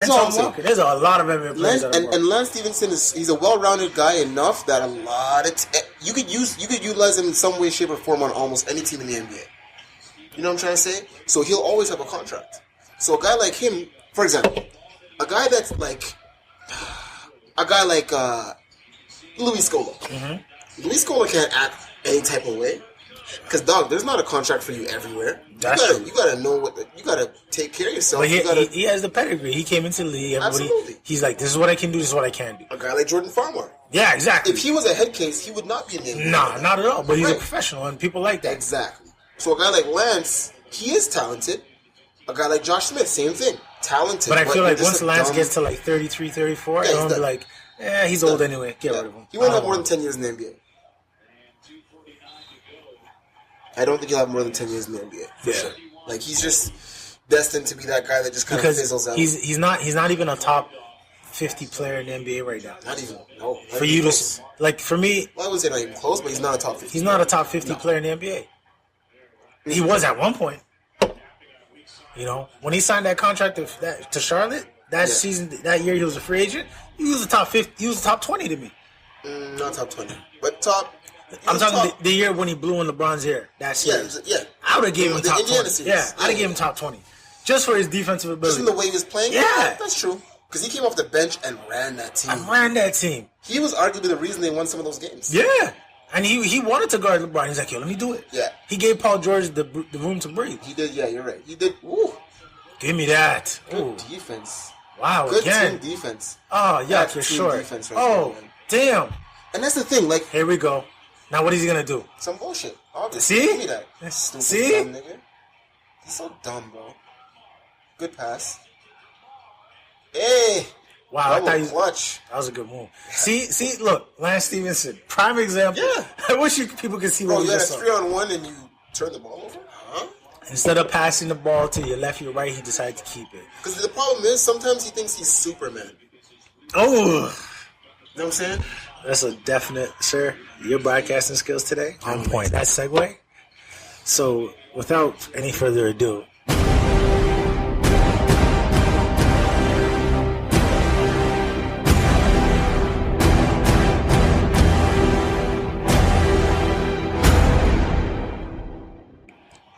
Walker. There's a lot of MMA players. And Lance Stevenson he's a well-rounded guy enough that a lot of you could utilize him in some way, shape, or form on almost any team in the NBA. You know what I'm trying to say? So he'll always have a contract. So a guy like him, for example, a guy like Luis Scola. Mm-hmm. Luis Scola can't act any type of way. Because, dog, there's not a contract for you everywhere. You gotta know you gotta take care of yourself. But he has the pedigree. He came into the league. Absolutely. He's like, this is what I can do, this is what I can't do. A guy like Jordan Farmar. Yeah, exactly. If he was a head case, he would not be in the NBA. Nah, not at all. But he's a professional, and people like that. Exactly. So a guy like Lance, he is talented. A guy like Josh Smith, same thing. Talented. But I feel like once Lance gets to like 33, 34, I'm be like, he's old anyway. Get rid of him. He won't have more than 10 years in the NBA. I don't think he'll have more than 10 years in the NBA. For sure. Like, he's just destined to be that guy that just kind of fizzles out. He's not even a top 50 player in the NBA right now. Not even. No. For you to, like, for me... Well, I wouldn't say not even close, but he's not a top 50. He's not a top 50 player in the NBA. He was at one point. You know, when he signed that contract to Charlotte, season, that year he was a free agent, he was a top 50. He was a top 20 to me. Not top 20, but top... I'm talking the year when he blew in LeBron's hair. That series. Yeah. I would have given him top 20. Series. Yeah, I'd have given him top 20. Just for his defensive ability. Just in the way he was playing? Yeah. That's true. Because he came off the bench and ran that team. He was arguably the reason they won some of those games. Yeah. And he wanted to guard LeBron. He's like, yo, let me do it. Yeah. He gave Paul George the room to breathe. He did, yeah, you're right. He did. Ooh. Give me that. Good defense. Wow, good again. Team defense. Oh, yeah, for sure. Damn. And that's the thing, like... Here we go. Now what is he going to do? Some bullshit. Obviously. See? Give me that. Stupid dumb nigga. He's so dumb, bro. Good pass. Hey! Wow, I thought clutch. That was a good move. See, look, Lance Stevenson, prime example. Yeah. I wish people could see what you had a 3-on-1 and you turned the ball over? Huh? Instead of passing the ball to your left, your right, he decided to keep it. Because the problem is, sometimes he thinks he's Superman. Oh! You know what I'm saying? That's a definite, sir. Your broadcasting skills today, on point. That segue. So, without any further ado,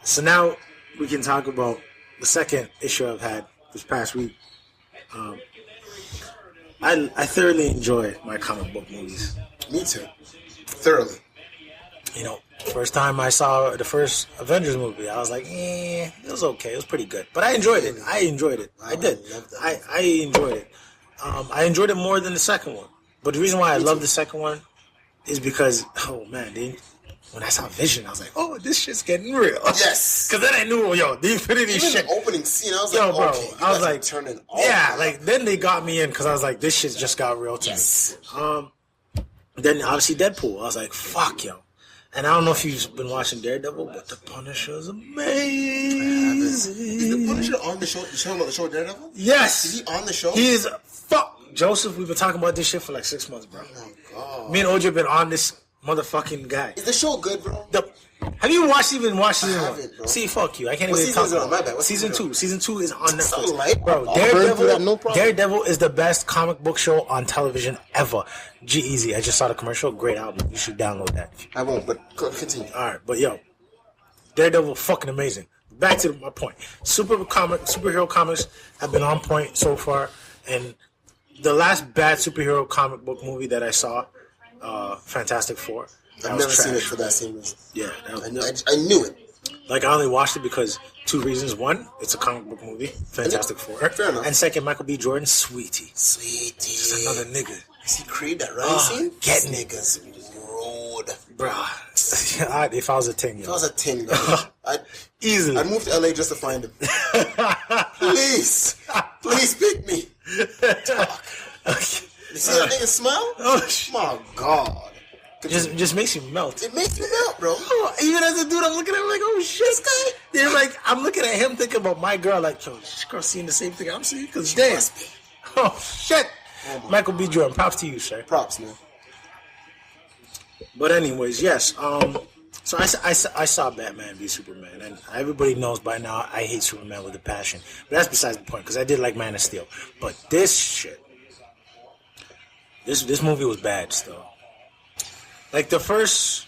so now we can talk about the second issue I've had this past week. I thoroughly enjoy my comic book movies. Me too. Thoroughly. You know, first time I saw the first Avengers movie, I was like, it was okay. It was pretty good. But I enjoyed it. I did. I enjoyed it. I enjoyed it more than the second one. But the reason why I love the second one is because, when I saw Vision, I was like, oh, this shit's getting real. Yes. Because then I knew, the Infinity Even shit. The opening scene, I was like, bro, okay, I was like, turning then they got me in because I was like, this shit just got real to me. Then obviously Deadpool. I was like, fuck, yo. And I don't know if you've been watching Daredevil, but the Punisher is amazing. Is the Punisher on the show? You talking about the show Daredevil? Yes. Is he on the show? He is. Fuck. Joseph, we've been talking about this shit for like 6 months, bro. Oh, my God. Me and OJ have been on this motherfucking guy. Is the show good, bro? Have you watched season one? Bro. See, fuck you. I can't even talk about it. Season 2. Season 2 is on Netflix. Bro, Daredevil is the best comic book show on television ever. G-Eazy. I just saw the commercial. Great album. You should download that. I won't, but continue. Alright, but Daredevil fucking amazing. Back to my point. Superhero comics have been on point so far. And the last bad superhero comic book movie that I saw, Fantastic Four. I've never seen it for that same reason. Yeah. I knew it. Like, I only watched it because 2 reasons. 1, it's a comic book movie. Fantastic Four. Fair enough. And 2, Michael B. Jordan, sweetie. Just another nigga. Is he created that, right? Scene? Get niggas. Road. Bruh. If I was a 10, If I was a 10, easily. I'd move to LA just to find him. Please pick me. Talk. Okay. You see that nigga smile? Oh, my God. Just makes you melt. It makes me melt, bro. Oh, even as a dude, I'm looking at him like, oh shit, this guy. They're like, I'm looking at him thinking about my girl, like, yo, this girl seeing the same thing I'm seeing, because damn. Oh shit. Michael B. Jordan, props to you, sir. Props, man. But anyways, yes. So I saw Batman v Superman, and everybody knows by now I hate Superman with a passion. But that's besides the point, because I did like Man of Steel. But this shit, this movie was bad still. Like the first,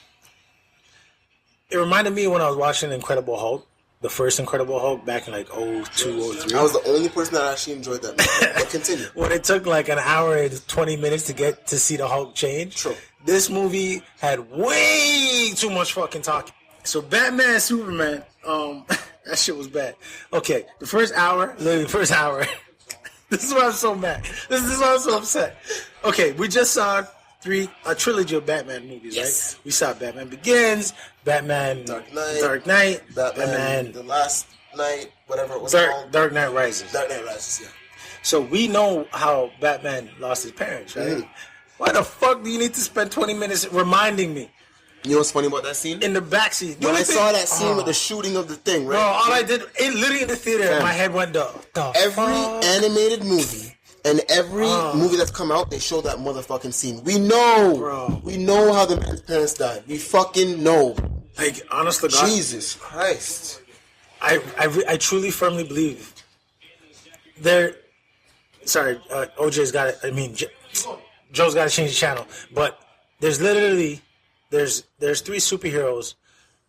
it reminded me when I was watching Incredible Hulk, the first Incredible Hulk back in like 02, 03. I was the only person that actually enjoyed that movie. But continue. When it took like an hour and 20 minutes to get to see the Hulk change. True. This movie had way too much fucking talking. So Batman, Superman, that shit was bad. Okay, the first hour, literally the first hour. This is why I'm so mad. This is why I'm so upset. Okay, we just saw a trilogy of Batman movies, yes. Right? We saw Batman Begins, Batman Dark Knight, Batman The Last Night, whatever it was called. Dark Knight Rises. Dark Knight Rises, yeah. So we know how Batman lost his parents, right? Mm-hmm. Why the fuck do you need to spend 20 minutes reminding me? You know what's funny about that scene? In the backseat. When I saw that scene with the shooting of the thing, right? Bro, all I did, it literally in the theater, my head went up. Every animated movie and every movie that's come out, they show that motherfucking scene. We know. Bro. We know how the man's parents died. We fucking know. Like, honest to God. Jesus Christ. I truly firmly believe there. Sorry, OJ's got it. I mean, Joe's got to change the channel. But there's literally, there's 3 superheroes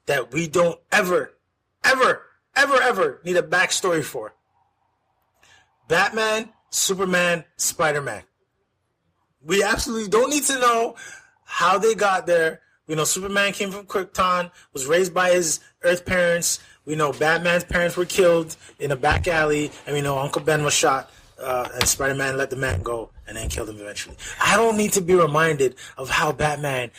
that we don't ever need a backstory for. Batman, Superman, Spider-Man. We absolutely don't need to know how they got there. We know Superman came from Krypton, was raised by his Earth parents. We know Batman's parents were killed in a back alley. And we know Uncle Ben was shot. And Spider-Man let the man go and then killed him eventually. I don't need to be reminded of how Batman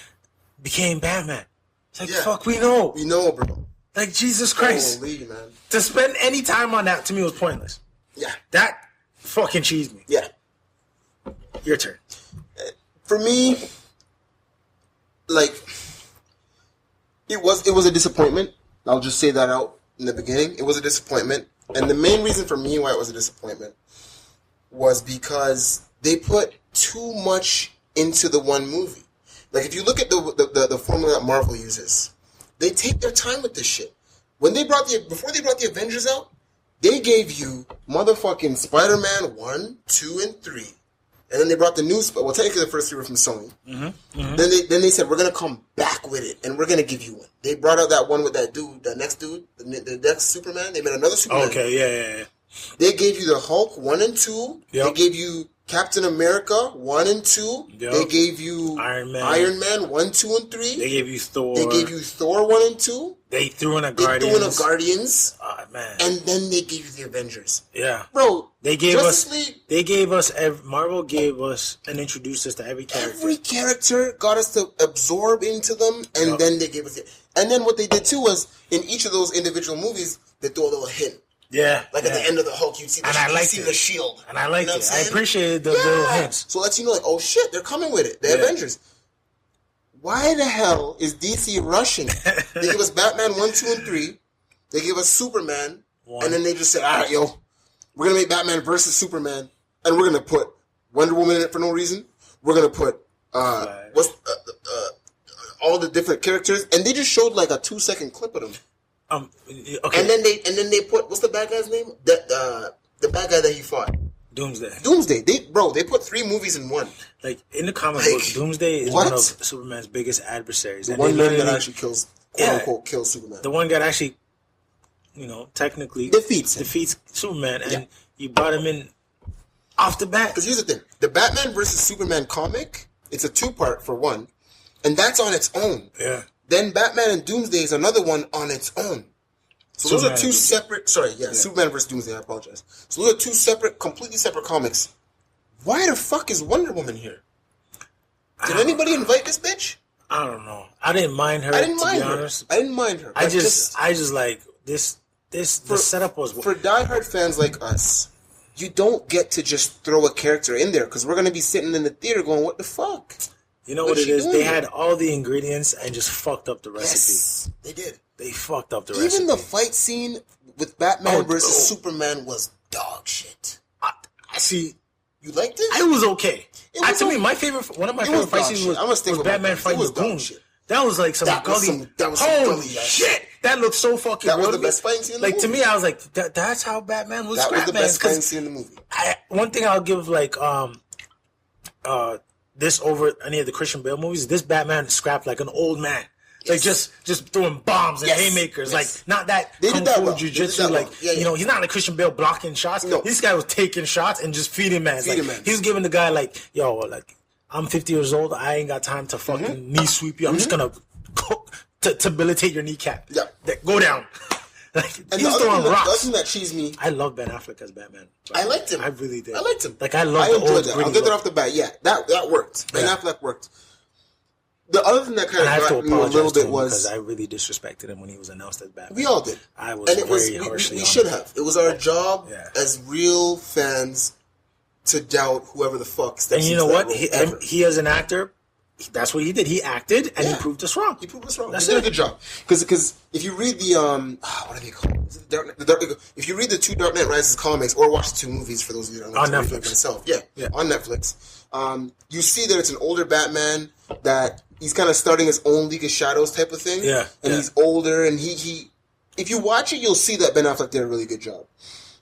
became Batman. It's like, fuck, we know. We know, bro. Like, Jesus Christ. Holy, man. To spend any time on that, to me, was pointless. Yeah. That fucking cheesed me. Yeah. Your turn. For me, like, it was a disappointment. I'll just say that out in the beginning. It was a disappointment. And the main reason for me why it was a disappointment was because they put too much into the one movie. Like, if you look at the formula that Marvel uses, they take their time with this shit. Before they brought the Avengers out, they gave you motherfucking Spider-Man 1, 2, and 3. And then they brought the new... Well, technically the first 3 were from Sony. Mm-hmm, mm-hmm. Then they said, we're going to come back with it, and we're going to give you one. They brought out that one with that dude, that next dude, the next Superman. They made another Superman. Okay, yeah. They gave you the Hulk 1 and 2. Yep. They gave you Captain America 1 and 2. Yep. They gave you Iron Man 1, 2, and 3. They gave you Thor. They gave you Thor 1 and Two. They threw in a Guardians. Oh, man. And then they gave you the Avengers. Yeah. Bro, Marvel gave us and introduced us to every character. Every character got us to absorb into them, and then they gave us it. And then what they did too was, in each of those individual movies, they threw a little hint. Yeah. Like at the end of the Hulk, you'd see the shield. And I liked it. I appreciated the little hints. So it lets you know, like, oh shit, they're coming with it. The Avengers. Why the hell is DC rushing? They gave us Batman 1, 2, and 3. They gave us Superman. 1. And then they just said, all right, yo, we're going to make Batman versus Superman. And we're going to put Wonder Woman in it for no reason. We're going to put all the different characters. And they just showed like a 2-second clip of them. Okay. And then they put, what's the bad guy's name? The bad guy that he fought. Doomsday. They put 3 movies in one. Like, in the comic book, Doomsday is one of Superman's biggest adversaries. The one man that actually kills, quote-unquote, kills Superman. The one guy that actually, technically defeats Superman, and you brought him in off the bat. Because here's the thing. The Batman versus Superman comic, it's a 2-part for one, and that's on its own. Yeah. Then Batman and Doomsday is another one on its own. So those are 2 separate... Superman vs. Doomsday, I apologize. So those are 2 completely separate comics. Why the fuck is Wonder Woman here? Did anybody invite this bitch? I don't know. I didn't mind her, I didn't mind her. I just like, this the setup was... For diehard fans like us, you don't get to just throw a character in there, because we're going to be sitting in the theater going, what the fuck? You know what it is? They had all the ingredients and just fucked up the recipe. Yes, they did. They fucked up the recipe. Even the fight scene with Batman versus Superman was dog shit. I see. You liked it? It was okay. To me, one of my favorite fight scenes was Batman fighting the goons. That was like some gully. Holy shit! That looked so fucking. That was the best fighting scene in the movie. Like to me, I was like, that's how Batman was. That was the best fighting scene in the movie. One thing I'll give like this over any of the Christian Bale movies. This Batman scrapped like an old man. Like just throwing bombs and haymakers, like not that kung fu jujitsu. Like he's not like Christian Bale blocking shots. No. This guy was taking shots and just feeding man. He was giving the guy like, yo, like I'm 50 years old. I ain't got time to fucking knee sweep you. I'm just gonna to debilitate your kneecap. Yeah, go down. Like and he was throwing rocks. The other thing that cheesed me. I love Ben Affleck as Batman. I liked him. I really did. I liked him. Like I enjoyed that. I'll get that off the bat. Yeah, that worked. Ben Affleck worked. The other thing that kind of got me a little bit was because I really disrespected him when he was announced as Batman. We all did. I was, and it was we should have. It was our job as real fans to doubt whoever the fuck steps into that role. And you know what? He as an actor, that's what he did. He acted and he proved us wrong. He proved us wrong. He did a good job. Because if you read the what are they called? Is it the Dark if you read the two Dark Knight Rises comics or watch the two movies for those of you who don't know, on Netflix myself, on Netflix, you see that it's an older Batman that he's kind of starting his own League of Shadows type of thing. Yeah, and he's older, and he if you watch it, you'll see that Ben Affleck did a really good job.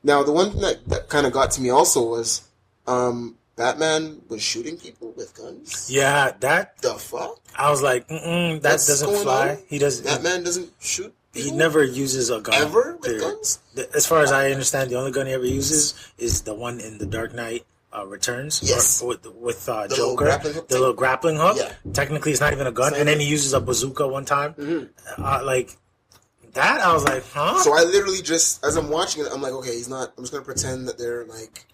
Now, the one thing that kind of got to me also was Batman was shooting people with guns. Yeah, that the fuck. I was like, that doesn't fly. On? He doesn't. Batman doesn't shoot. He never uses a gun. Ever with guns? As far as I understand, the only gun he ever uses is the one in the Dark Knight Returns. Yes. With Joker. The little grappling hook. Yeah. Technically, it's not even a gun. And then he uses a bazooka one time. Mm-hmm. Like, that, I was like, huh? So I literally just, as I'm watching it, I'm like, okay, he's not, I'm just going to pretend that they're like,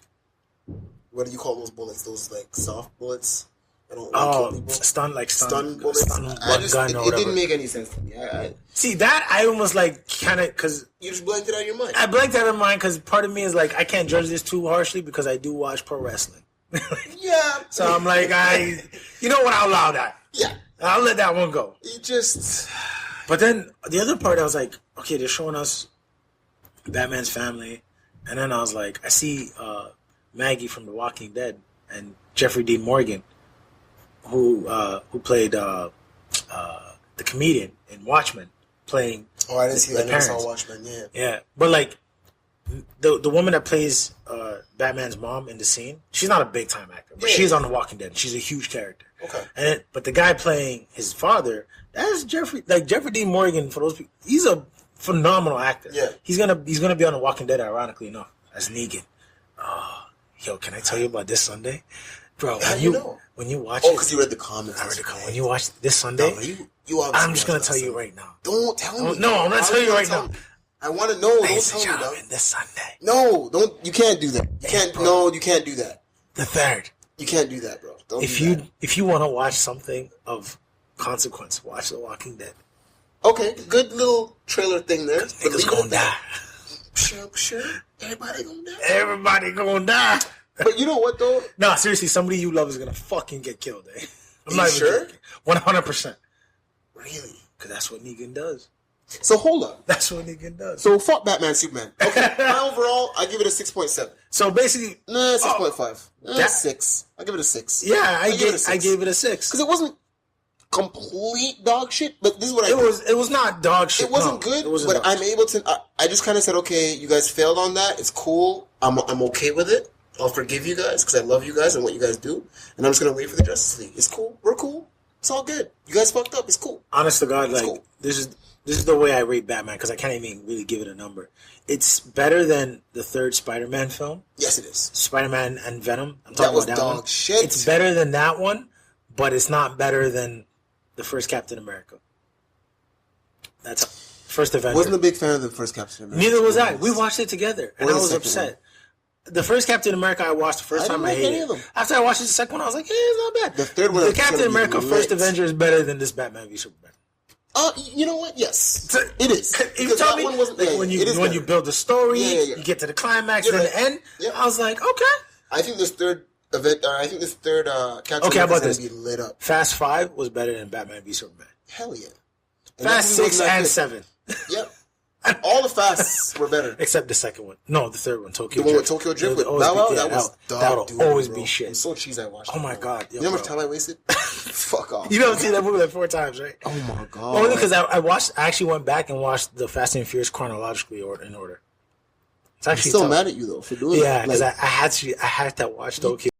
what do you call those bullets? Those, like, soft bullets? I don't kill people. Stun bullets. It didn't make any sense to me. See, that I almost like kind of because you just blanked it out of your mind. I blanked it out of my mind because part of me is like I can't judge this too harshly because I do watch pro wrestling. Yeah. So I'm like you know what? I'll allow that. Yeah. I'll let that one go. It just. But then the other part, I was like, okay, they're showing us Batman's family, and then I was like, I see Maggie from The Walking Dead and Jeffrey Dean Morgan, who played the comedian in Watchmen, playing. Oh, I didn't see that. I never saw Watchmen. Yeah. Yeah, but like the woman that plays Batman's mom in the scene, she's not a big time actor, but she's on The Walking Dead. She's a huge character. Okay. But the guy playing his father, that's Jeffrey Dean Morgan. For those people, he's a phenomenal actor. Yeah. He's gonna be on The Walking Dead, ironically enough, as Negan. Yo, can I tell you about this Sunday? Bro, when you watch it... Oh, because you read the comments. I read the comments. When you watch this Sunday... No, I'm just going to tell you right now. Don't tell me. No, I'm going to tell you right now. I want to know. Don't tell me, dog. This Sunday. No, don't. You can't do that. You can't. Bro. No, you can't do that. The 3rd. You can't do that, bro. Don't if do that. If you want to watch something of consequence, watch The Walking Dead. Okay, good little trailer thing there. Niggas going to die. Sure. Everybody going to die. Everybody going to die. But you know what, though? Nah, seriously, somebody you love is going to fucking get killed, eh? I'm not even sure? 100%. Really? Because that's what Negan does. So, hold up. That's what Negan does. So, fuck Batman, Superman. Okay, overall, I give it a 6.7. So, basically... Nah, 6.5. 6. I give it a 6. Yeah, I gave it a 6. Because it wasn't complete dog shit, but this is what It was not dog shit. It wasn't good, but I'm able to... I just kind of said, okay, you guys failed on that. It's cool. I'm okay with it. I'll forgive you guys because I love you guys and what you guys do. And I'm just going to wait for the Justice League. It's cool. We're cool. It's all good. You guys fucked up. It's cool. Honest to God, it's cool. This is the way I rate Batman because I can't even really give it a number. It's better than the 3rd Spider-Man film. Yes, it is. Spider-Man and Venom. I'm talking about that dog one. Shit. It's better than that one, but it's not better than the first Captain America. That's first Avenger. Wasn't a big fan of the first Captain America. Neither was I. We watched it together, and I was upset. One? The first Captain America I watched the first time I hated it. After I watched the second one, I was like, it's not bad. The third one, the Captain America First Avenger is better than this Batman v Superman. You know what? Yes, it is. If you tell me when you build the story, you get to the climax, then the end. Yeah. I was like, okay. I think this third Captain America is going to be lit up. Fast 5 was better than Batman v Superman. Hell yeah. Fast 6 and 7. Yep. All the Fasts were better. Except the second one. No, the third one, Tokyo Drift. The one with Tokyo Drift with Bow Wow? That was dog, that'll always be shit. I'm so cheesy I watched Oh my God. You know how much time I wasted? Fuck off. You haven't seen that movie like 4 times, right? Oh my god. Only because I actually went back and watched the Fast and Furious chronologically or in order. It's actually I'm still tough. mad at you though for doing that. Yeah, because I had to watch Tokyo.